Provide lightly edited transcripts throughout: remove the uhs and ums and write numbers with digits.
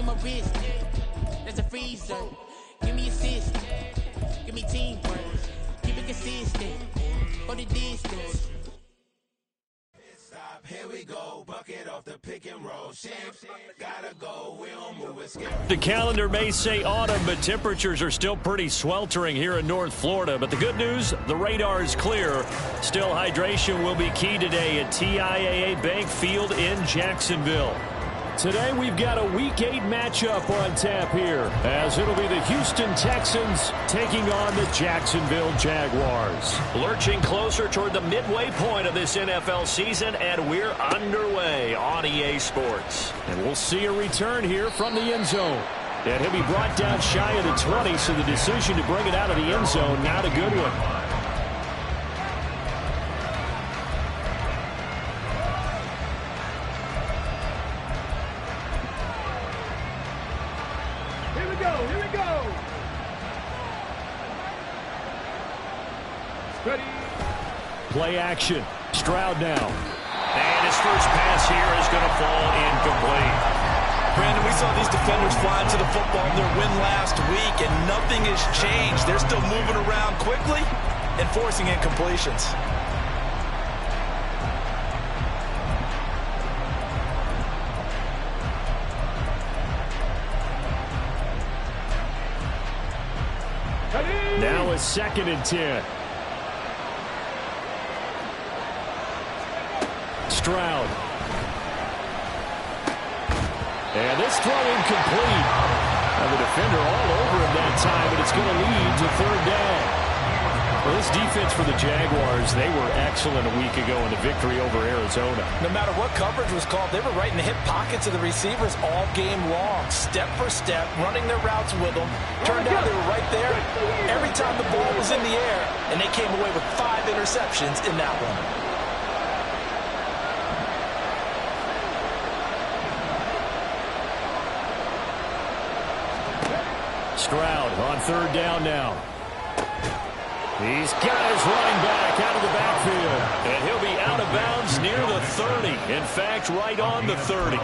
my wrist. That's a freezer. Give me assist. Give me teamwork. Keep it consistent. For the distance. Here we go, bucket off the pick and roll. Champs, gotta go, we don't move it. The calendar may say autumn, but temperatures are still pretty sweltering here in North Florida. But the good news, the radar is clear. Still, hydration will be key today at TIAA Bank Field in Jacksonville. Today we've got a Week 8 matchup on tap here, as it'll be the Houston Texans taking on the Jacksonville Jaguars. Lurching closer toward the midway point of this NFL season, and we're underway on EA Sports. And we'll see a return here from the end zone. And he'll be brought down shy of the 20, so the decision to bring it out of the end zone, not a good one. Play action. Stroud now. And his first pass here is going to fall incomplete. Brandon, we saw these defenders flying to the football in their win last week, and nothing has changed. They're still moving around quickly and forcing incompletions. Now a 2nd and 10. Stroud. And this throw incomplete. And the defender all over him that time, but it's going to lead to 3rd down. Well, this defense for the Jaguars, they were excellent a week ago in the victory over Arizona. No matter what coverage was called, they were right in the hip pockets of the receivers all game long, step for step, running their routes with them. Turned out they were right there every time the ball was in the air, and they came away with 5 interceptions in that one. Stroud on 3rd down now. He's got his running back out of the backfield. And he'll be out of bounds near the 30. In fact, right on the 30.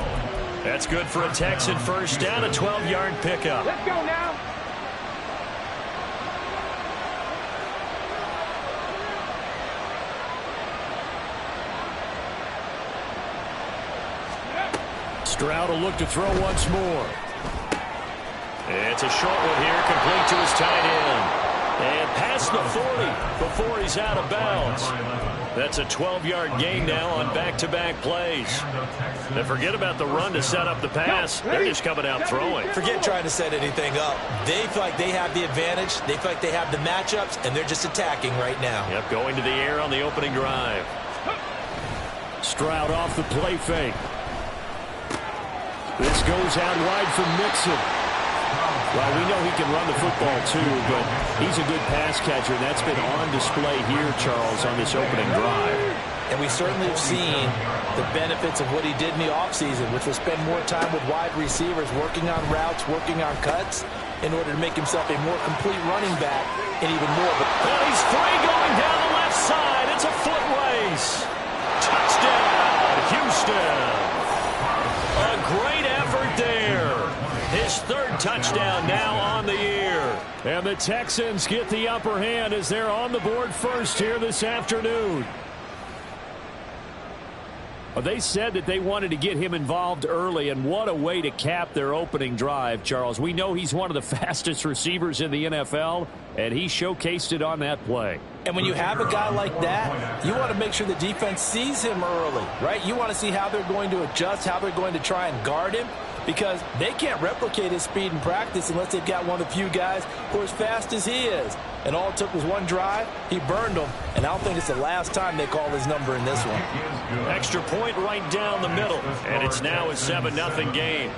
That's good for a Texan first down, a 12-yard pickup. Let's go now. Stroud will look to throw once more. It's a short one here, complete to his tight end. And past the 40 before he's out of bounds. That's a 12-yard gain now on back-to-back plays. And forget about the run to set up the pass. They're just coming out throwing. Forget trying to set anything up. They feel like they have the advantage. They feel like they have the matchups, and they're just attacking right now. Yep, going to the air on the opening drive. Stroud off the play fake. This goes out wide for Mixon. Well, we know he can run the football, too, but he's a good pass catcher. That's been on display here, Charles, on this opening drive. And we certainly have seen the benefits of what he did in the offseason, which was spend more time with wide receivers, working on routes, working on cuts, in order to make himself a more complete running back and even more of a... And he's free going down the left side. It's a foot race. Touchdown, Houston. A great effort there. His 3rd touchdown now on the year. And the Texans get the upper hand as they're on the board first here this afternoon. Well, they said that they wanted to get him involved early, and what a way to cap their opening drive, Charles. We know he's one of the fastest receivers in the NFL, and he showcased it on that play. And when you have a guy like that, you want to make sure the defense sees him early, right? You want to see how they're going to adjust, how they're going to try and guard him, because they can't replicate his speed in practice unless they've got one of the few guys who are as fast as he is. And all it took was one drive. He burned them, and I don't think it's the last time they call his number in this one. Extra point right down the middle, and it's now a 7-0 game.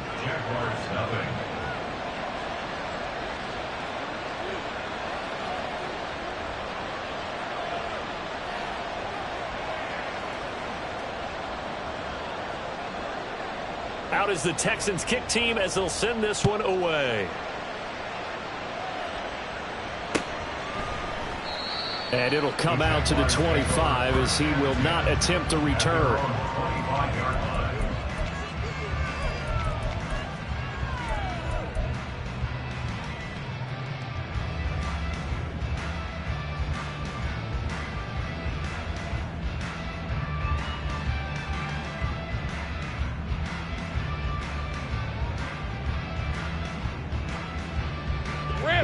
Out is the Texans kick team as they'll send this one away. And it'll come out to the 25 as he will not attempt a return.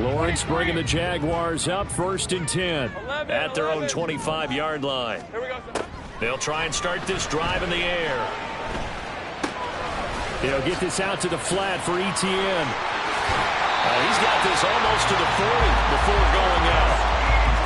Lawrence bringing the Jaguars up 1st and 10 at their own 25-yard line. They'll try and start this drive in the air. They'll get this out to the flat for Etienne. He's got this almost to the 40 before going out.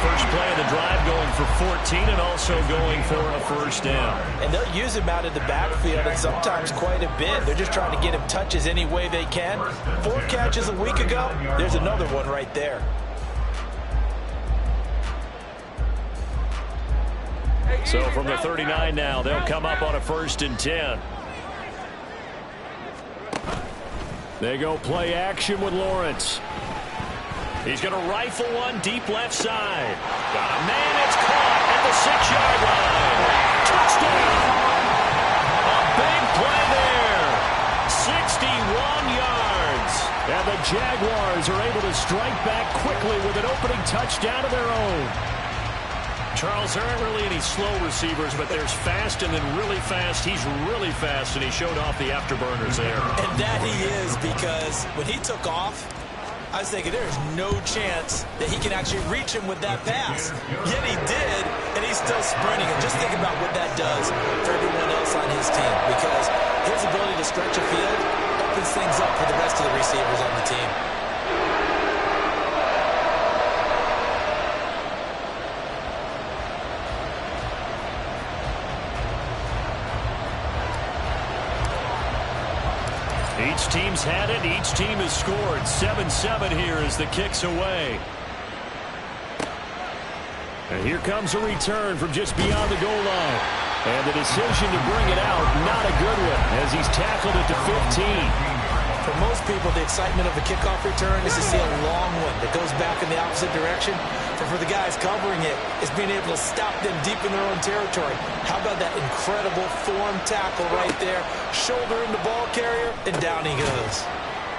First play of the drive going for 14 and also going for a first down. And they'll use him out of the backfield and sometimes quite a bit. They're just trying to get him touches any way they can. 4 catches a week ago. There's another one right there. So from the 39 now, they'll come up on a 1st and 10. They go play action with Lawrence. He's going to rifle one deep left side. Got a man. It's caught at the 6-yard line. Touchdown. A big play there. 61 yards. And the Jaguars are able to strike back quickly with an opening touchdown of their own. Charles, there aren't really any slow receivers, but there's fast and then really fast. He's really fast, and he showed off the afterburners there. And that he is, because when he took off, I was thinking there's no chance that he can actually reach him with that pass. Yet he did, and he's still sprinting. And just think about what that does for everyone else on his team, because his ability to stretch a field opens things up for the rest of the receivers on the team. Each team's had it. Each team has scored. 7-7 here as the kick's away. And here comes a return from just beyond the goal line. And the decision to bring it out, not a good one, as he's tackled it to 15. For most people, the excitement of a kickoff return is to see a long one that goes back in the opposite direction. But for the guys covering it, it's being able to stop them deep in their own territory. How about that incredible form tackle right there? Shoulder in the ball carrier, and down he goes.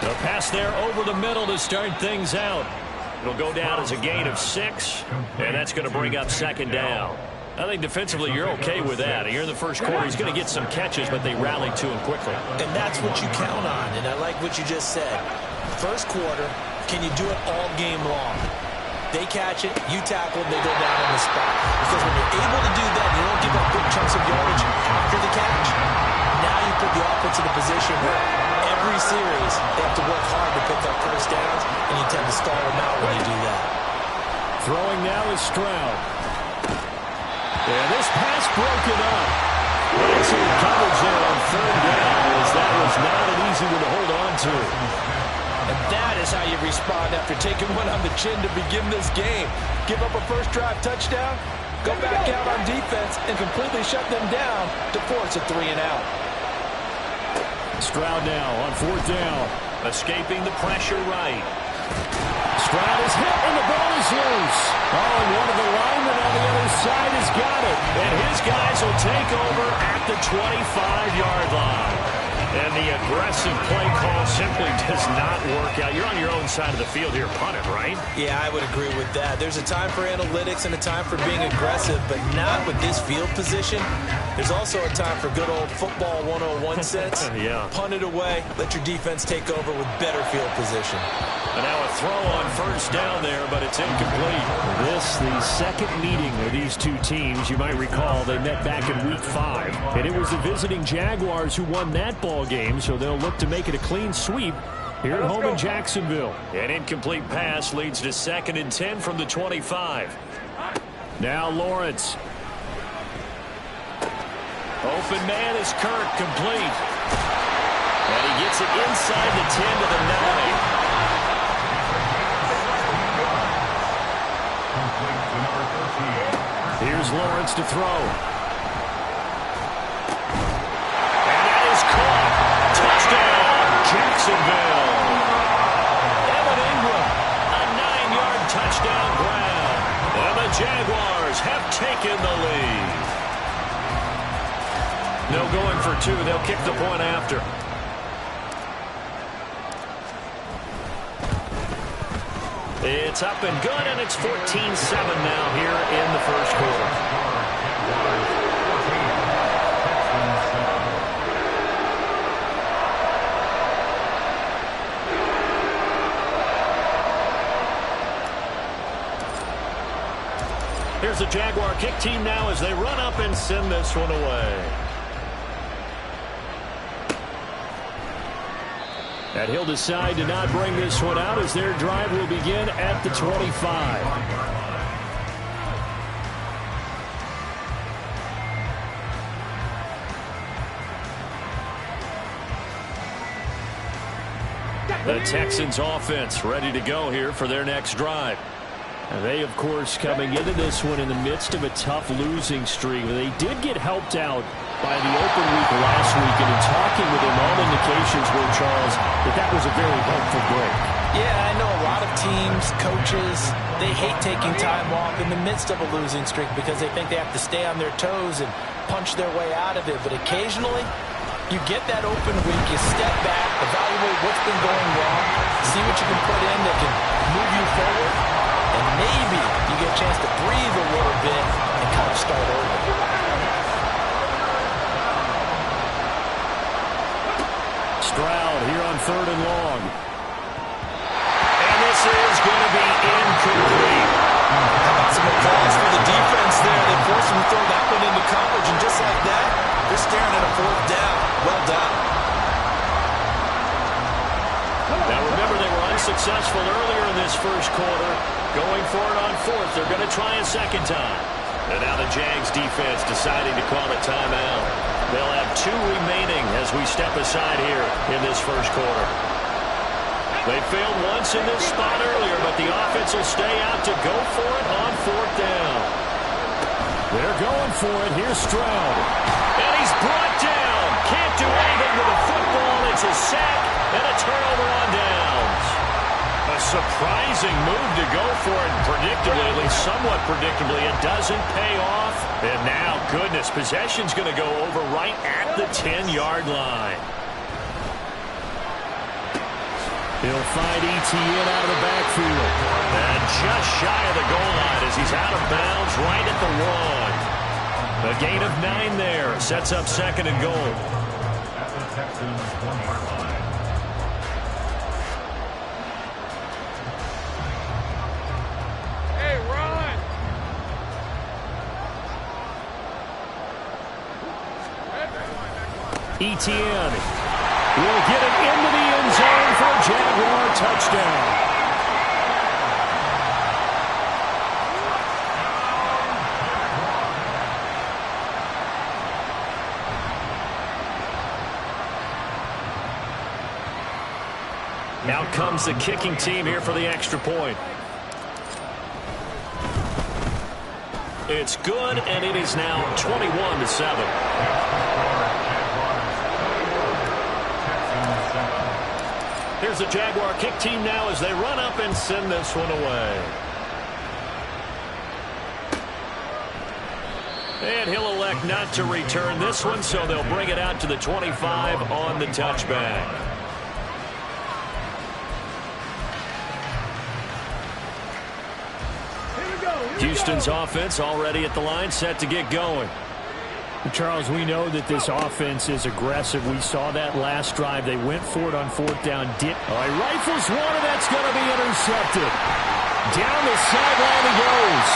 The pass there over the middle to start things out. It'll go down as a gain of 6, and that's going to bring up 2nd down. I think defensively you're okay with that. Here in the first quarter, he's going to get some catches, but they rallied to him quickly. And that's what you count on, and I like what you just said. First quarter, can you do it all game long? They catch it, you tackle it, they go down on the spot. Because when you're able to do that, you don't give up big chunks of yardage after the catch. Now you put the offense in a position where every series they have to work hard to pick up first downs, and you tend to stall them out when you do that. Throwing now is Stroud. And this pass broken up. Excellent coverage there on 3rd down, as that was not an easy one to hold on to. And that is how you respond after taking one on the chin to begin this game. Give up a first drive touchdown, go back out on defense, and completely shut them down to force a 3-and-out. Stroud now on 4th down. Escaping the pressure right. Stroud is hit, and the ball is loose. Oh, and one of the linemen on the other side has got it. And his guys will take over at the 25-yard line. And the aggressive play call simply does not work out. You're on your own side of the field here, punt it, right? Yeah, I would agree with that. There's a time for analytics and a time for being aggressive, but not with this field position. There's also a time for good old football 101 sense. Yeah. Punt it away, let your defense take over with better field position. And now a throw on 1st down there, but it's incomplete. This, the second meeting of these two teams. You might recall they met back in Week 5. And it was the visiting Jaguars who won that ball game, so they'll look to make it a clean sweep here at home in Jacksonville. An incomplete pass leads to 2nd and 10 from the 25. Now Lawrence. Open man is Kirk, complete. And he gets it inside the 10 to the 9. Here's Lawrence to throw. And that is caught. Touchdown, Jacksonville. Evan Ingram, a 9-yard touchdown grab. And the Jaguars have taken the lead. No going for 2. They'll kick the point after. It's up and good, and it's 14-7 now here in the first quarter. Here's the Jaguar kick team now as they run up and send this one away. And he'll decide to not bring this one out as their drive will begin at the 25. The Texans offense ready to go here for their next drive. And they, of course, coming into this one in the midst of a tough losing streak. They did get helped out by the open week last week, and in talking with him, all indications were, Charles, that was a very helpful break. Yeah, I know a lot of teams, coaches, they hate taking time off in the midst of a losing streak because they think they have to stay on their toes and punch their way out of it. But occasionally, you get that open week, you step back, evaluate what's been going wrong, see what you can put in that can move you forward, and maybe you get a chance to breathe a little bit and kind of start over. Stroud here on 3rd and long. And this is going to be incomplete. How about some applause for the defense there? They forced him to throw that one into coverage, and just like that, they're staring at a 4th down. Well done. Now remember, they were unsuccessful earlier in this first quarter. Going for it on 4th. They're going to try a second time. And now the Jags defense deciding to call a timeout. They'll have 2 remaining as we step aside here in this first quarter. They failed once in this spot earlier, but the offense will stay out to go for it on 4th down. They're going for it. Here's Stroud. And he's brought down. Can't do anything with the football. It's a sack and a turnover on downs. A surprising move to go for it. Predictably, at least somewhat predictably, it doesn't pay off. And now, goodness, possession's going to go over right at the 10-yard line. He'll find Etienne out of the backfield. And just shy of the goal line as he's out of bounds right at the 1. A gain of 9 there. Sets up 2nd and goal. At the Texans 1-yard line. Hey, run! Etienne will get it into the end zone for a Jaguar touchdown. Now comes the kicking team here for the extra point. It's good, and it is now 21-7. Here's the Jaguar kick team now as they run up and send this one away. And he'll elect not to return this one, so they'll bring it out to the 25 on the touchback. Houston's offense already at the line, set to get going. Charles, we know that this offense is aggressive. We saw that last drive. They went for it on 4th down. Rifles one, and that's going to be intercepted. Down the sideline he goes.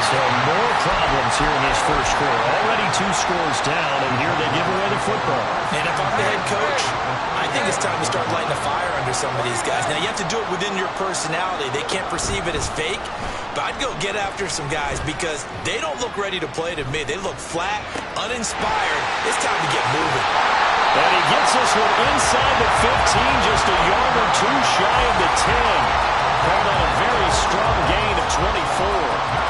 So more problems here in this first quarter. Already 2 scores down, and here they give away the football. And if I'm the head coach, I think it's time to start lighting a fire under some of these guys. Now, you have to do it within your personality. They can't perceive it as fake, but I'd go get after some guys because they don't look ready to play to me. They look flat, uninspired. It's time to get moving. And he gets this one inside the 15, just a yard or 2 shy of the 10. Called on a very strong gain of 24.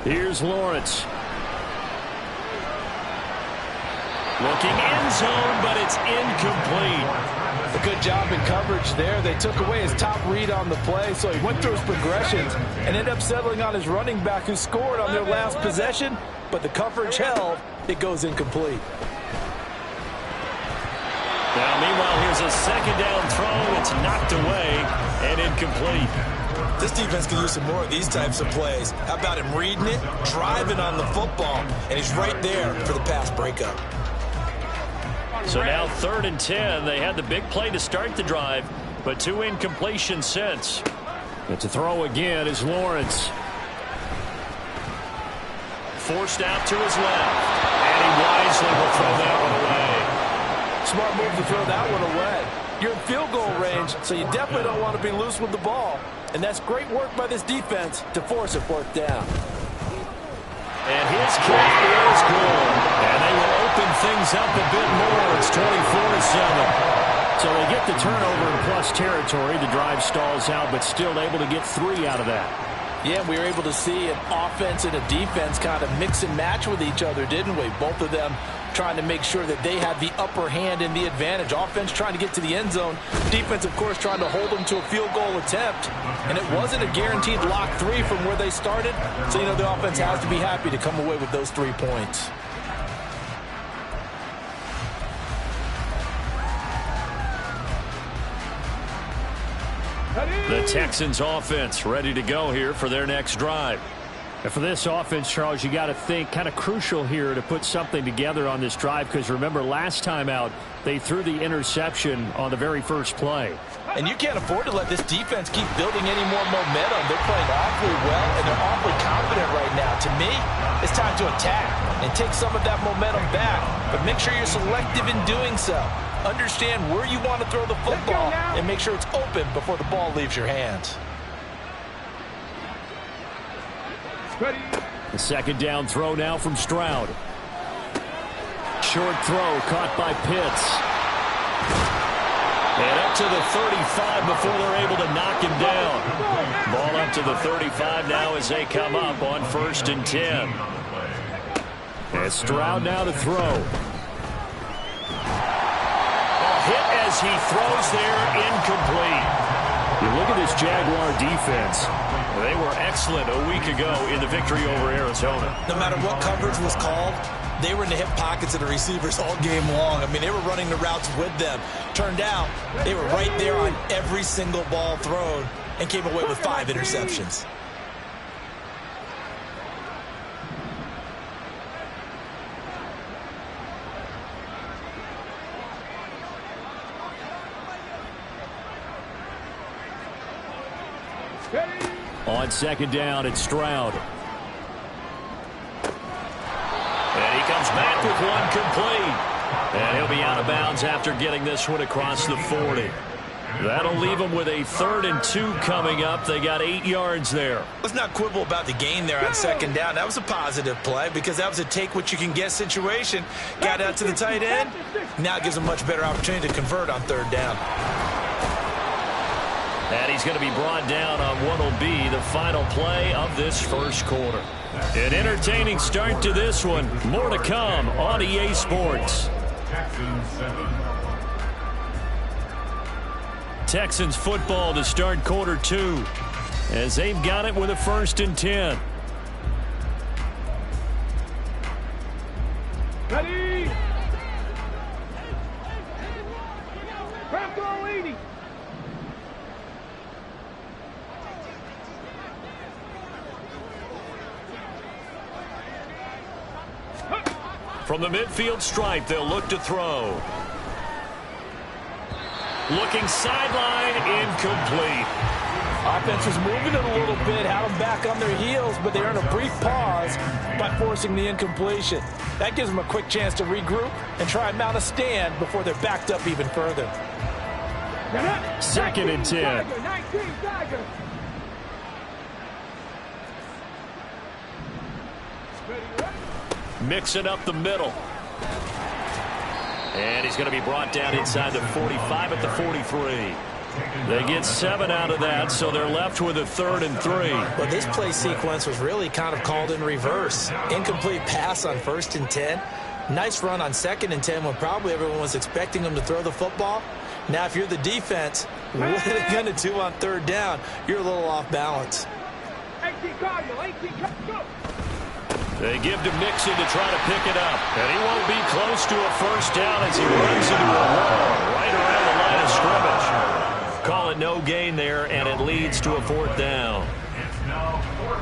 Here's Lawrence. Looking end zone, but it's incomplete. A good job in coverage there. They took away his top read on the play, so he went through his progressions and ended up settling on his running back who scored on their last possession, but the coverage held. It goes incomplete. Now, meanwhile, here's a second down throw. It's knocked away and incomplete. This defense can use some more of these types of plays. How about him reading it, driving on the football, and he's right there for the pass breakup. So now 3rd and 10. They had the big play to start the drive, but 2 incompletions since. But to throw again is Lawrence. Forced out to his left, and he wisely will throw that one away. Smart move to throw that one away. You're in field goal range, so you definitely don't want to be loose with the ball. And that's great work by this defense to force a 4th down. And his kick is good. And they will open things up a bit more. It's 24-7. So they get the turnover in plus territory. The drive stalls out, but still able to get 3 out of that. Yeah, we were able to see an offense and a defense kind of mix and match with each other, didn't we? Both of them trying to make sure that they had the upper hand and the advantage. Offense trying to get to the end zone. Defense, of course, trying to hold them to a field goal attempt. And it wasn't a guaranteed lock 3 from where they started. So, you know, the offense has to be happy to come away with those 3 points. The Texans offense ready to go here for their next drive. And for this offense, Charles, you got to think kind of crucial here to put something together on this drive, because remember last time out they threw the interception on the very first play. And you can't afford to let this defense keep building any more momentum. They're playing awfully well, and they're awfully confident right now. To me, it's time to attack and take some of that momentum back, but make sure you're selective in doing so. Understand where you want to throw the football and make sure it's open before the ball leaves your hands. The second down throw now from Stroud. Short throw caught by Pitts. And up to the 35 before they're able to knock him down. Ball up to the 35 now as they come up on 1st and 10. And Stroud now to throw. Hit as he throws there, incomplete. You look at this Jaguar defense. They were excellent a week ago in the victory over Arizona. No matter what coverage was called, they were in the hip pockets of the receivers all game long. I mean, they were running the routes with them. Turned out, they were right there on every single ball thrown and came away with 5 interceptions. On second down, it's Stroud. And he comes back with one complete. And he'll be out of bounds after getting this one across the 40. That'll leave them with a 3rd and 2 coming up. They got 8 yards there. Let's not quibble about the gain there on second down. That was a positive play because that was a take-what-you-can-get situation. Got out to the tight end. Now it gives them a much better opportunity to convert on 3rd down. And he's going to be brought down on what will be the final play of this first quarter. An entertaining start to this one. More to come on EA Sports. Texans football to start quarter 2 as they've got it with a 1st and 10. Ready? Craft all 80. From the midfield stripe, they'll look to throw. Looking sideline, incomplete. Offense was moving it a little bit, had them back on their heels, but they earned a brief pause by forcing the incompletion. That gives them a quick chance to regroup and try and mount a stand before they're backed up even further. 2nd and 10. Mixing up the middle. And he's going to be brought down inside the 45 at the 43. They get 7 out of that, so they're left with a 3rd and 3. But this play sequence was really kind of called in reverse. Incomplete pass on 1st and 10. Nice run on 2nd and 10 when probably everyone was expecting them to throw the football. Now, if you're the defense, what are they going to do on 3rd down? You're a little off balance. 18 Cardinal, 18 Cardinal. They give to Mixon to try to pick it up. And he won't be close to a first down as he runs into a wall right around the line of scrimmage. Call it no gain there, and it leads to a fourth down.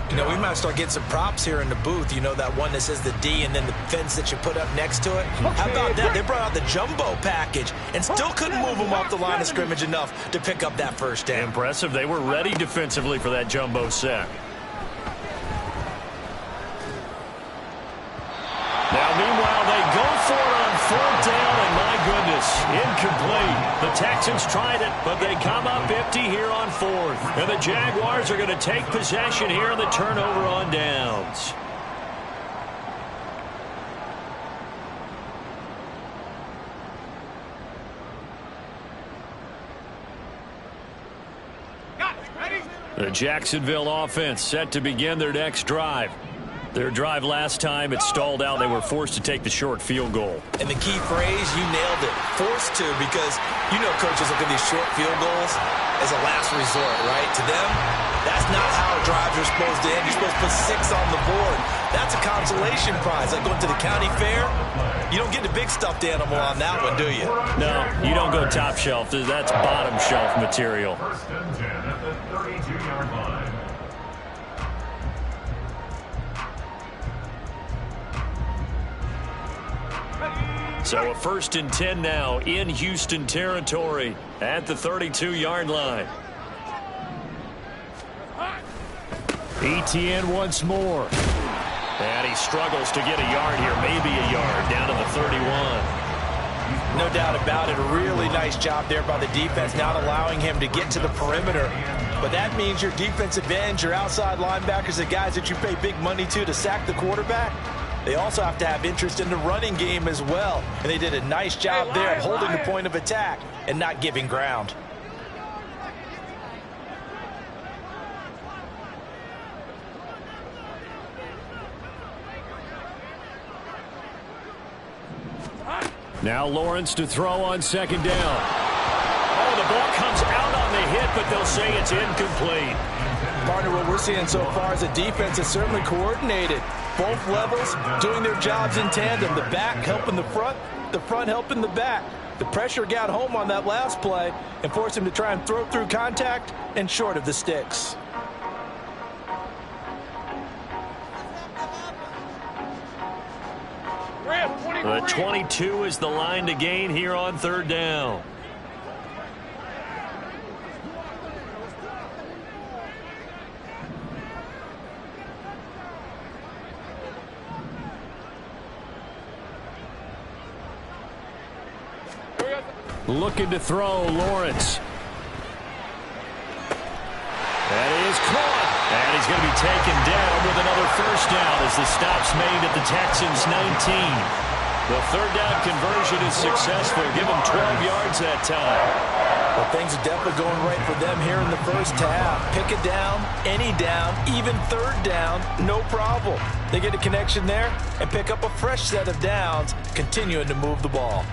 You know, we might start getting some props here in the booth. You know, that one that says the D and then the fence that you put up next to it? How about that? They brought out the jumbo package and still couldn't move them off the line of scrimmage enough to pick up that first down. Impressive. They were ready defensively for that jumbo set. Now, meanwhile, they go for it on fourth down, and my goodness, incomplete. The Texans tried it, but they come up empty here on fourth. And the Jaguars are going to take possession here in the turnover on downs. The Jacksonville offense set to begin their next drive. Their drive last time, it stalled out. They were forced to take the short field goal. And the key phrase, you nailed it, forced to, because you know coaches look at these short field goals as a last resort, right? To them, that's not how drives are supposed to end. You're supposed to put 6 on the board. That's a consolation prize. Like going to the county fair, you don't get the big stuffed animal on that one, do you? No, you don't go top shelf. That's bottom shelf material. First and 10 at the 32-yard line. So a first and 10 now in Houston territory at the 32-yard line. ETN once more. And he struggles to get a yard here, maybe a yard, down to the 31. No doubt about it. A really nice job there by the defense, not allowing him to get to the perimeter. But that means your defensive ends, your outside linebackers, the guys that you pay big money to sack the quarterback, they also have to have interest in the running game as well. And they did a nice job there at holding the point of attack and not giving ground. Now Lawrence to throw on second down. Oh, the ball comes out on the hit, but they'll say it's incomplete. Partner, what we're seeing so far is a defense that's certainly coordinated. Both levels doing their jobs in tandem. The back helping the front helping the back. The pressure got home on that last play and forced him to try and throw through contact and short of the sticks. The 22 is the line to gain here on third down. Looking to throw, Lawrence. That is caught. And he's going to be taken down with another first down as the stop's made at the Texans' 19. The third down conversion is successful. Give them 12 yards that time. Well, things are definitely going right for them here in the first half. Pick it down, any down, even third down, no problem. They get a connection there and pick up a fresh set of downs, continuing to move the ball.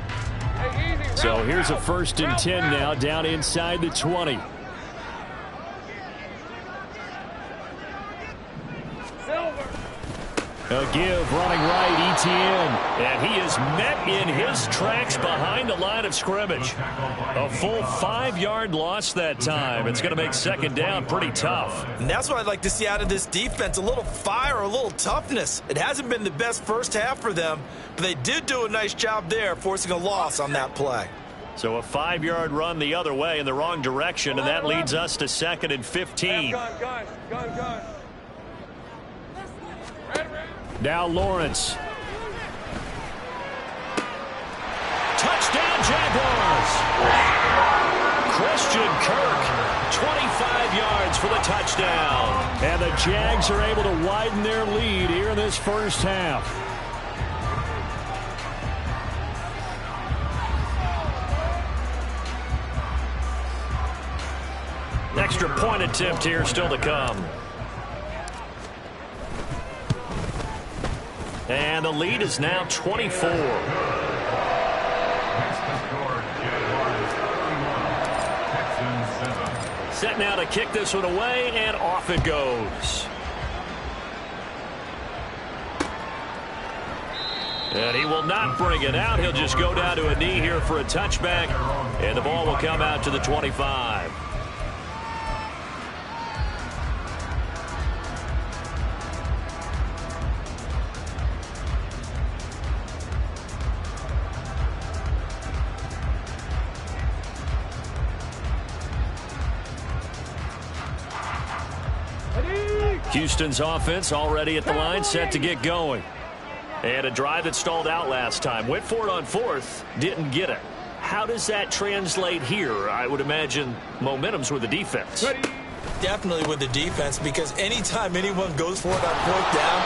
So here's a first and 10 now, down inside the 20. A give running right, ETN. And he is met in his tracks behind the line of scrimmage. A full 5-yard loss that time. It's going to make second down pretty tough. And that's what I'd like to see out of this defense, a little fire, a little toughness. It hasn't been the best first half for them, but they did do a nice job there, forcing a loss on that play. So a 5-yard run the other way in the wrong direction, and that leads us to second and 15. Gun. Now Lawrence. Touchdown, Jaguars! Christian Kirk, 25 yards for the touchdown. And the Jags are able to widen their lead here in this first half. Extra point attempt here still to come. And the lead is now 24. Set now to kick this one away, and off it goes. And he will not bring it out. He'll just go down to a knee here for a touchback, and the ball will come out to the 25. Houston's offense already at the line, set to get going. And a drive that stalled out last time. Went for it on fourth, didn't get it. How does that translate here? I would imagine momentum's with the defense. Definitely with the defense, because anytime anyone goes for it on fourth down,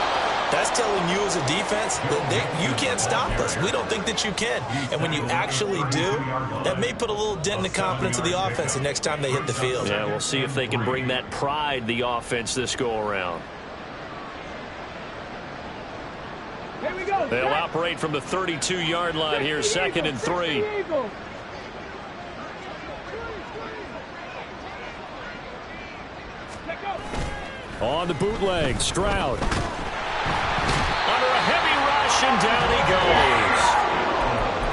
that's telling you as a defense that you can't stop us. We don't think that you can. And when you actually do, that may put a little dent in the confidence of the offense the next time they hit the field. Yeah, we'll see if they can bring that pride, the offense, this go-around. Here we go. They'll operate from the 32-yard line here, 2nd and 3. On the bootleg, Stroud. Under a heavy rush, and down he goes.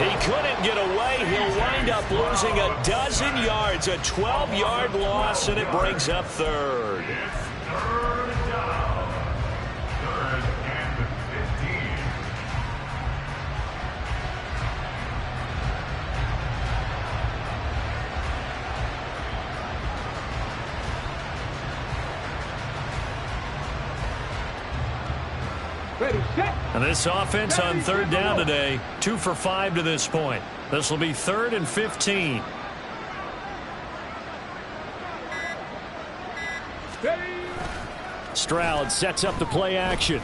He couldn't get away. He'll wind up losing a dozen yards, a 12-yard loss, and it brings up third. Third down. 3rd and 15. Ready, set. And this offense on 3rd down today, 2 for 5 to this point. This will be 3rd and 15. Ready. Stroud sets up the play action.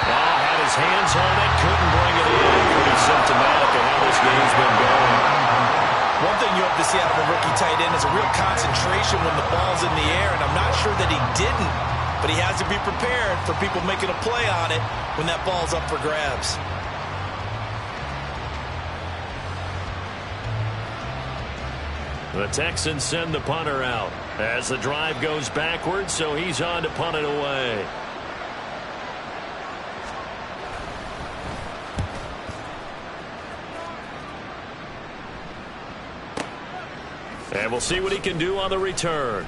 Had his hands on it, couldn't bring it in. Pretty symptomatic of how this game's been going. One thing you hope to see out of a rookie tight end is a real concentration when the ball's in the air, and I'm not sure that he didn't, but he has to be prepared for people making a play on it when that ball's up for grabs. The Texans send the punter out as the drive goes backwards, so he's on to punt it away. And we'll see what he can do on the return.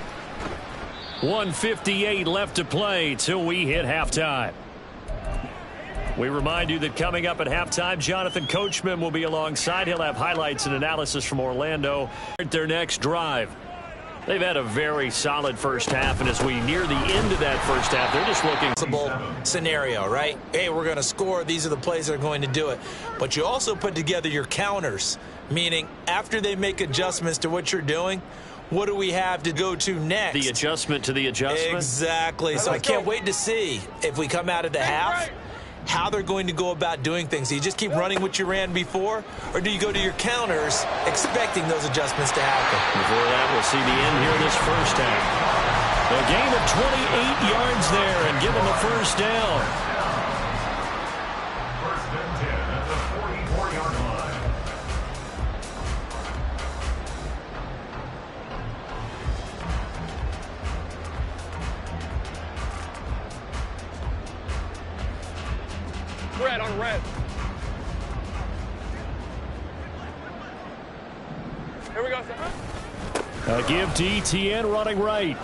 1:58 left to play till we hit halftime. We remind you that coming up at halftime, Jonathan Coachman will be alongside. He'll have highlights and analysis from Orlando at their next drive. They've had a very solid first half, and as we near the end of that first half, they're just looking. Scenario, right? Hey, we're going to score. These are the plays that are going to do it. But you also put together your counters, meaning after they make adjustments to what you're doing, what do we have to go to next? The adjustment to the adjustment? Exactly. So I can't wait to see if we come out of the half, how they're going to go about doing things. Do you just keep running what you ran before, or do you go to your counters expecting those adjustments to happen? Before that, we'll see the end here in this first half. A gain of 28 yards there and give them a first down. 1st and 10 at the 44-yard line. Red on red. Here we go, sir. A give to Etienne running right.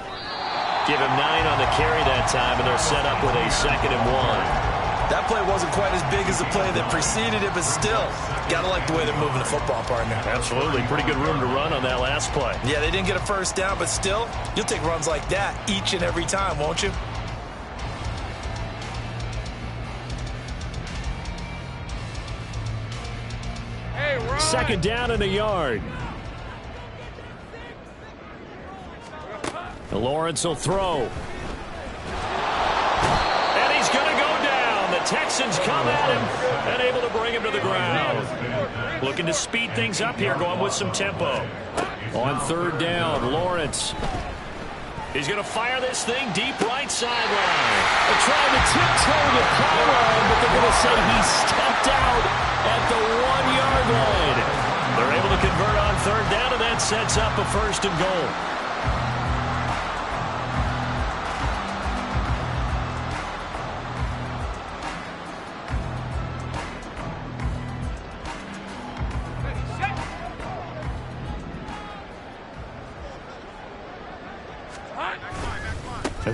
Give him 9 on the carry that time, and they're set up with a 2nd and 1. That play wasn't quite as big as the play that preceded it, but still, got to like the way they're moving the football, partner. Absolutely. Pretty good room to run on that last play. Yeah, they didn't get a first down, but still, you'll take runs like that each and every time, won't you? Hey, run. 2nd down and a yard. Lawrence will throw. And he's going to go down. The Texans come at him and able to bring him to the ground. Looking to speed things up here, going with some tempo. On 3rd down, Lawrence. He's going to fire this thing deep right sideline. They're trying to tiptoe the pylon, but they're going to say he stepped out at the 1-yard line. They're able to convert on 3rd down, and that sets up a 1st and goal.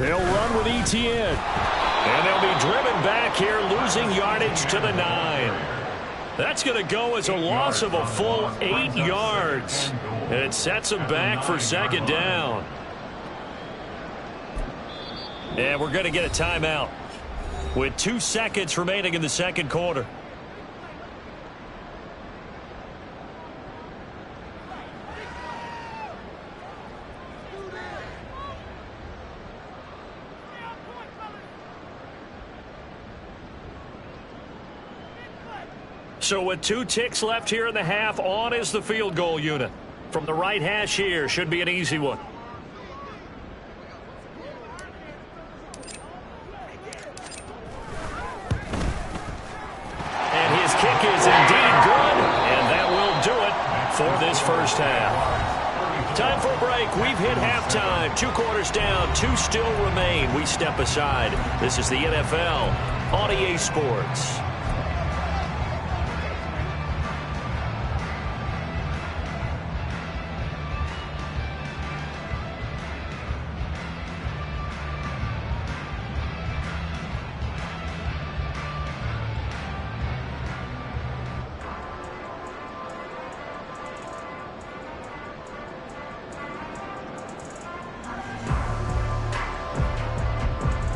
They'll run with Etienne. And they'll be driven back here, losing yardage to the 9. That's going to go as a loss of a full 8 yards. And it sets them back for second down. And we're going to get a timeout with 2 seconds remaining in the second quarter. So with 2 ticks left here in the half, on is the field goal unit. From the right hash here, should be an easy one. And his kick is indeed good, and that will do it for this first half. Time for a break. We've hit halftime. 2 quarters down, 2 still remain. We step aside. This is the NFL on EA Sports.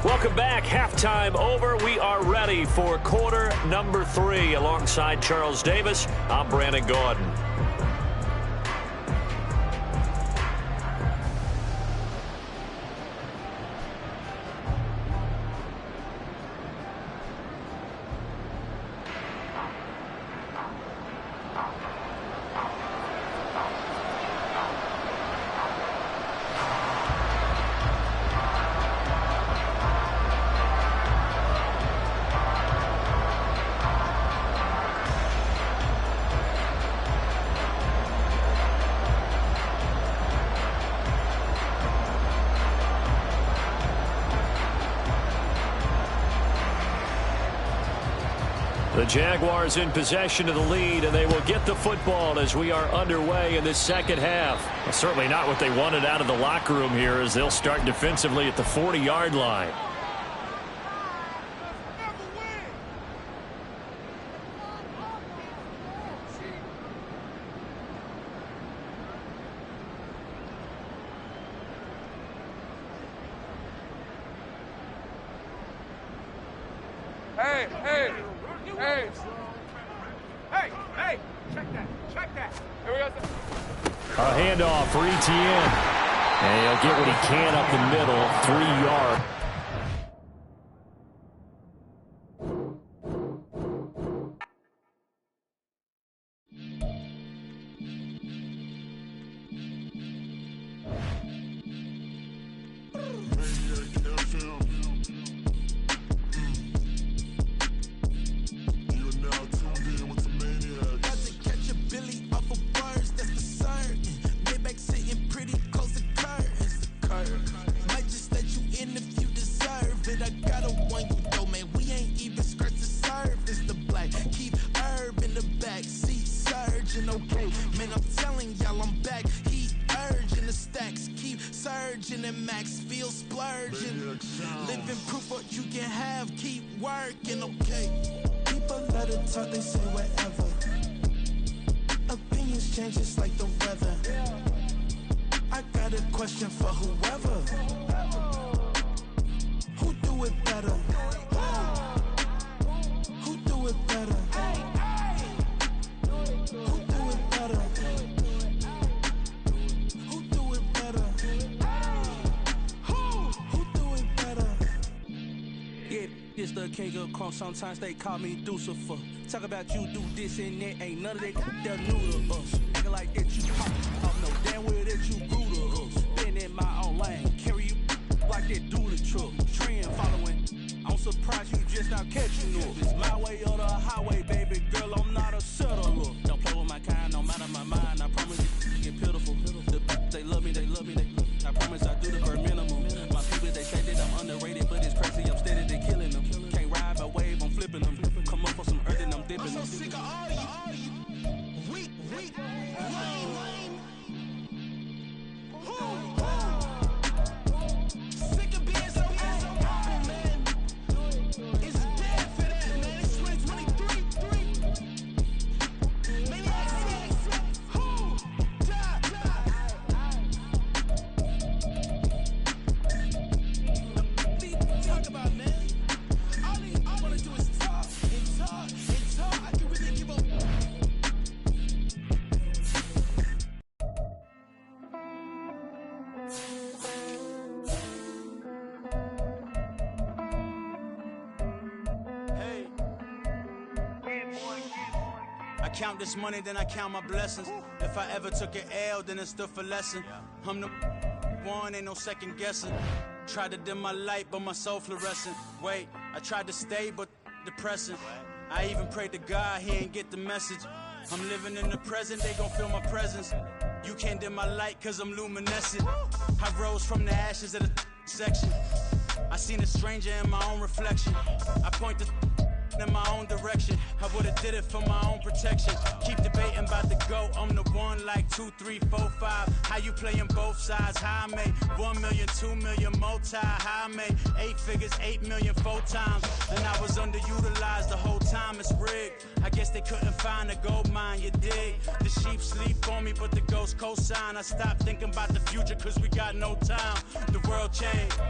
Welcome back. Halftime over. We are ready for quarter number 3. Alongside Charles Davis, I'm Brandon Gaudin. The Jaguars in possession of the lead, and they will get the football as we are underway in this second half. Well, certainly not what they wanted out of the locker room here, as they'll start defensively at the 40-yard line. A handoff for Etienne. And he'll get what he can up the middle, 3 yards. Sometimes they call me Lucifer. Talk about you do this and that. Ain't none of that they're new to us. Acting like that you pop. I know damn well that you grew to us. Been in my own lane. Carry you like that do the truck. Trend following. I'm surprised you just not catching up. It's my way or the highway, baby girl. I'm not a settler. Don't play with my kind, no matter my mind. I promise you get pitiful. They love me, they love me, they love me. I promise I do the bare minimum. My people, they say that I'm underrated, but it's crazy. I'm steady, they killing them. Can't ride my wave, I'm flipping them. Come up for some earth and I'm dipping them. I'm so sick of all you. Weak, lame. Sick of being so I count this money, then I count my blessings. If I ever took an L, then it stood for lesson. I'm the one, ain't no second guessing. Tried to dim my light, but my soul fluorescent. Wait, I tried to stay, but depressing. I even prayed to God, he ain't get the message. I'm living in the present, they gon' feel my presence. You can't dim my light, cause I'm luminescent. I rose from the ashes of the section. I seen a stranger in my own reflection. I point the in my own direction. I would've did it for my own protection. Keep debating about the GOAT. I'm the one like 2, 3, 4, 5. How you playing both sides? How I made 1 million, 2 million, multi. How I made 8 figures, 8 million, 4 times. And I was underutilized the whole time. It's rigged. I guess they couldn't find a gold mine, you dig? The sheep sleep on me, but the ghost co-sign. I stopped thinking about the future, cause we got no time. The world changed.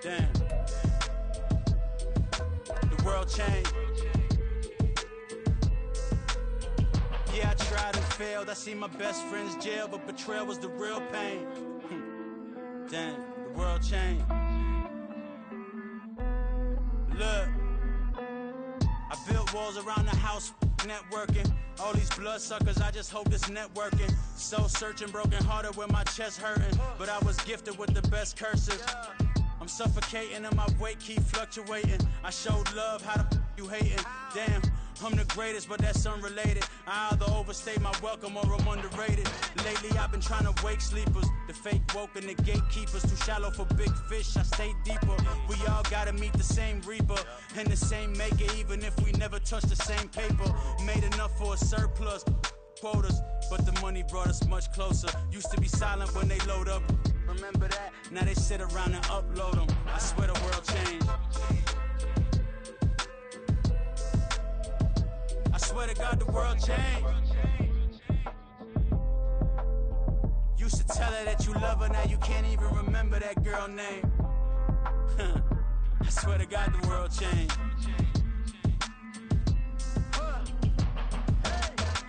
Damn. The world changed. Yeah, I tried and failed. I seen my best friends jail, but betrayal was the real pain. Damn, the world changed. Look, I built walls around the house, networking. All these bloodsuckers, I just hope this networking. Soul searching, broken hearted with my chest hurting. But I was gifted with the best curses. I'm suffocating and my weight keep fluctuating. I showed love, how the you hating? Damn, I'm the greatest, but that's unrelated. I either overstay my welcome or I'm underrated. Lately I've been trying to wake sleepers. The fake woke and the gatekeepers. Too shallow for big fish, I stay deeper. We all gotta meet the same reaper and the same maker, even if we never touch the same paper. Made enough for a surplus quotas, but the money brought us much closer. Used to be silent when they load up. Remember that? Now they sit around and upload them. I swear the world changed. I swear to God the world changed. Used to tell her that you love her, now you can't even remember that girl name. I swear to God the world changed.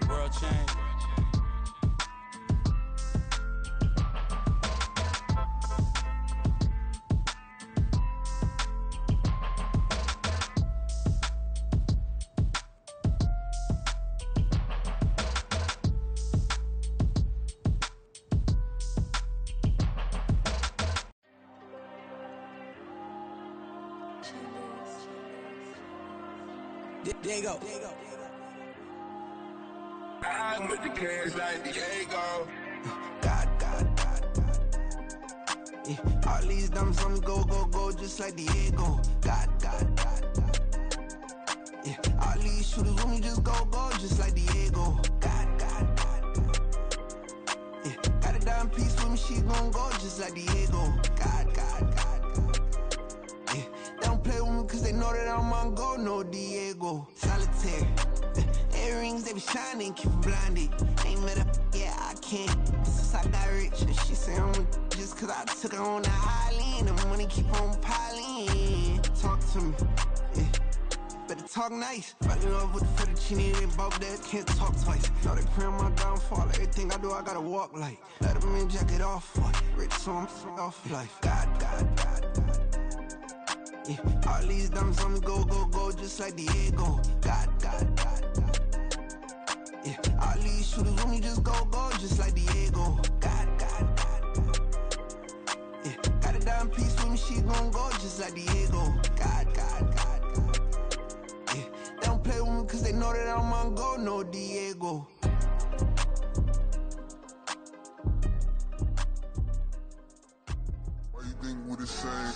The world changed. There you go. I'm with the cash like Diego. God. Yeah, all these diamonds on me go, just like Diego. God. Yeah, all these shooters on me just go, just like Diego. God. Yeah, got a dime piece with me, she gon' go just like Diego. God. Yeah, they don't play with me cause they know that I'm on go, no Diego. Solitaire. Earrings, they be shining, keep them blinded. Ain't met up, yeah, I can't. Since I got rich, and she say I'm just cause I took her on the island. The money keep on piling. Talk to me, yeah. Better talk nice. Fucking up with the fettuccine, they both dead, can't talk twice. Know they pray on my downfall, everything I do, I gotta walk like. Let them in, jacket off, what? Rich, so I'm off life. God. Yeah, all these diamonds on me go, just like Diego. God. Yeah, all these shooters on me just go, just like Diego. God. Yeah, got a dime piece with me, she gon' go just like Diego. God. Yeah, they don't play with me cause they know that I'm on go, no Diego. Why you think we the same?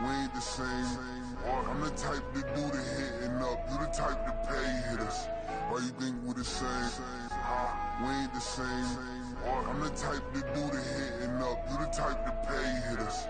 We ain't the same. I'm the type to do the hitting up, you the type to pay hitters. Why you think we the same? We ain't the same. I'm the type to do the hitting up, you the type to pay hitters.